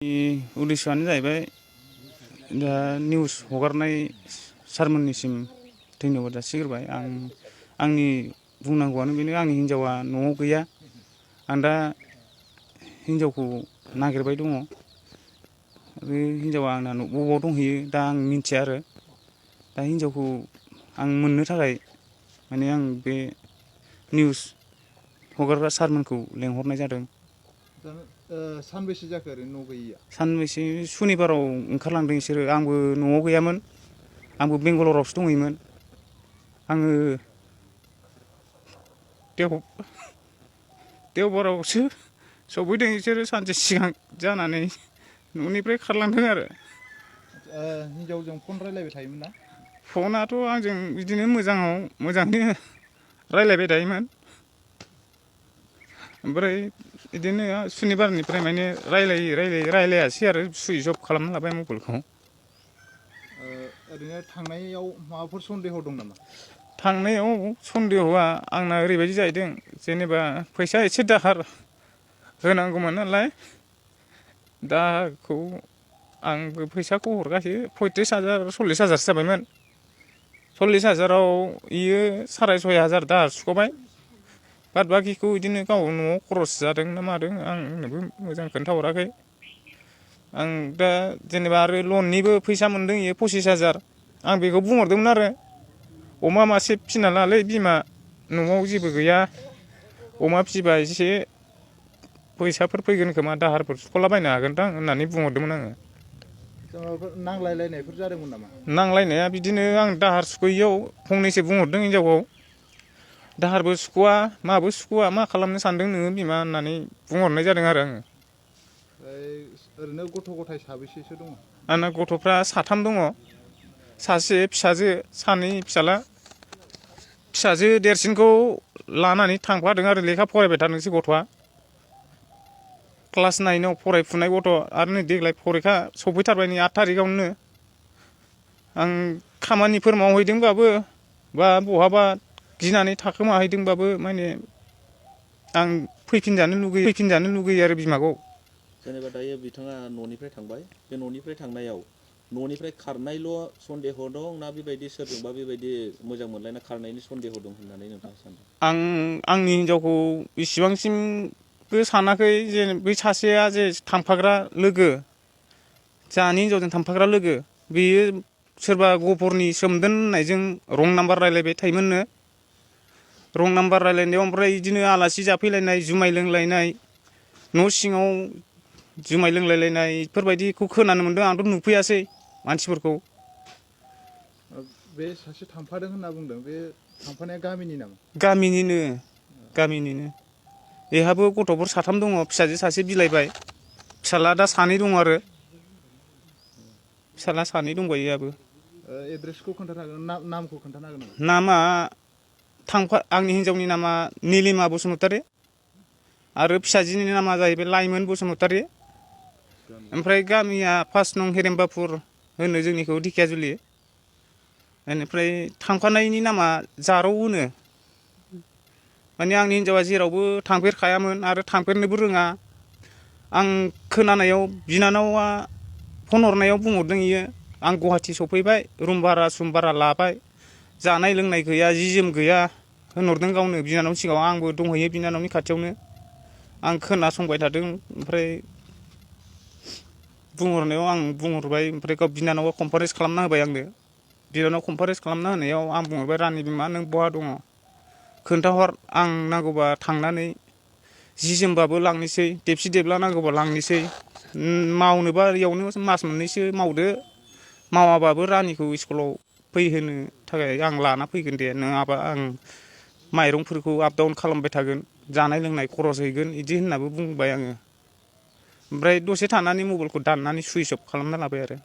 उद्देश्यआनो जाहैबाय दा निउस हगारनाय सारमोननिसिम धन्यबाद जासिग्रोबाय। आंनि बुंनांगौआनो बेनो, आंनि हिन्जावा न'आव गैया। आं दा हिन्जावखौ नागिरबाय दङ। बे हिन्जावा आंना बबाव दंहैयो दा आं मिन्थिया आरो। दा हिन्जावखौ आं मोननो थाखाय माने आं बे निउस हगारग्रा सारमोनखौ लेंहरनाय जादों। सानबेसे जाखो ओरैनो न' गैयिया? सानबेसे सुनिबाराव ओंखारलांदों बिसोरो। आंबो न'आव गैयामोन, आंबो बेंगालरावसो दंहैयोमोन। आङो देवबारावसो सफैदों। बिसोरो सानसे सिगां जानानै न'निफ्राय खारलांदों आरो। हिन्जावजों फन रायलायबाय थायोमोन ना? फनाथ' आंजों बिदिनो मोजाङैनो रायलायबाय थायोमोन। ओमफ्राय बिदिनो सुनिबारनिफ्राय माने रायलायासै आरो सुइस अफ खालामना लाबाय मबाइलखौ। ओरैनो थांनायाव माबाफोर सन्देह दं नामा? थांनायाव सन्देहआ आंना ओरैबायदि जाहैदों, जेनेबा फैसा एसे दाहार होनांगौमोन नालाय, दाहारखौ आंबो फैसाखौ हरगासिनो 35,000 40,000सो जाबायमोन। 40,000आव इयो 6,500 दाहार सुख'बाय। बाद बाखिखौ बिदिनो गाव न'आव खरस जादों ना मादों आंनोबो मोजां खोन्थाहराखै। आं दा जेनेबा आरो लननिबो फैसा मोनदों इयो 25,000। आं बेखौ बुंहरदोंमोन आरो, अमा मासे फिना लालै बिमा, न'आव जेबो गैया, अमा फिबा एसे फैसाफोर फैगोन खोमा, दाहारफोर सुख'लाबायनो हागोनदां होननानै बुंहरदोंमोन आङो। नांलायलायनायफोर जादोंमोन नामा? नांलायनाया बिदिनो आं दाहार सुख'यैयाव फंनैसो बुंहरदों हिन्जावखौ। दाहारबो सुख'वा, माबो सुख'वा, मा खालामनो सानदों नोङो बिमा होननानै बुंहरनाय जादों आरो आङो। ओरैनो गथ' गथाय साबेसेसो दङ? आंना गथ'फ्रा 3 दङ। सासे फिसाजो, 2 फिसाला। फिसाजो देरसिनखौ लानानै थांफादों आरो, लेखा फरायबाय थादोंसै गथ'आ। क्लास 9आव फरायफुनाय गथ'। आरो नै देग्लाय फरिखा सफैथारबाय, नै 8 थारिखआवनो। आं खामानिफोर मावहैदोंबाबो बा बहाबा गिनानै थाखोमाहैदोंबाबो माने आं फैफिनजानो लुगैयो आरो बिमाखौ। जेनेबा दायो बिथाङा न'निफ्राय थांबाय, बे न'निफ्राय थांनायाव न'निफ्राय खारनायल' सन्देह दं ना बेबायदि सोरजोंबा बेबायदि मोजां मोनलायना खारनायनि सन्देह दं होननानै नोंथाङा सानो? आंनि हिन्जावखौ इसिबांसिमबो सानाखै। जे बै सासेया जे थांफाग्रा लोगो, जोंहानि हिन्जावजों थांफाग्रा लोगो, बेयो सोरबा गफरनि सोमदोन होननायजों रं नाम्बार रायलायबाय थायोमोननो। रं नाम्बार रायलायनायाव ओमफ्राय बिदिनो आलासि जाफैलायनाय, जुमाय लोंलायनाय, न' सिङाव जुमाय लोंलायलायनाय, बेफोरबायदिखौ खोनानो मोन्दों। आंथ' नुफैयासै मानसिफोरखौ। बे सासे थांफादों होनना बुंदों, बे थांफानाया गामिनि नामा? गामिनिनो। बेहाबो गथ'फोर 3 दङ, फिसाजो सासे बिलाइबाय, फिसाला दा 2 दङ आरो। फिसाला 2 दंबायो आबो। एड्रेसखौ खोन्थानो हागोन, नामखौ खोन्थानो हागोन नामा? नामा आंनि हिन्जावनि नामा निलिमा बसुमतारी, आरो फिसाजोनि नामा जाहैबाय लाइमोन बसुमतारी। ओमफ्राय गामिया 5 नं हेरेमबाफुर होनो, जोंनिखौ ढेकियाजुलि। बेनिफ्राय थांफानायनि नामा जारौ होनो। माने आंनि हिन्जावा जेरावबो थांफेरखायामोन आरो थांफेरनोबो रोङा। आं खोनानायाव बिनानावा फन हरनायाव बुंहरदों इयो, आं गुवाहाटि सफैबाय, रुम भारा लाबाय, जानाय लोंनाय गैया, जि जोम गैया होनहरदों गावनो बिनानावनि सिगाङाव। आंबो दंहैयो बिनानावनि खाथियावनो। आं खोनासंबाय थादों। ओमफ्राय बुंहरनायाव आं बुंहरबाय, ओमफ्राय बिनानावा कनफारेन्स खालामना होबाय आंनो। बिनानाव कनफारेन्स खालामना होनायाव आं बुंहरबाय, रानि बिमा नों बहा दङ खोन्थाहर, आं नांगौबा थांनानै जि जोमबाबो लांनोसै, देबसि देबला नांगौबा लांनोसै, मावनोबा इयावनो मास मोननैसो मावदो, मावाबाबो रानिखौ स्कुलाव फैहोनो थाखाय आं लाना फैगोन दे, नङाबा आं माइरंफोरखौ आप डाउन खालामबाय थागोन, जानाय लोंनाय खरस हैगोन, बिदि होननाबो बुंबाय आङो। ओमफ्राय दसे थानानै मबाइलखौ दाननानै सुइस अफ खालामना लाबाय आरो।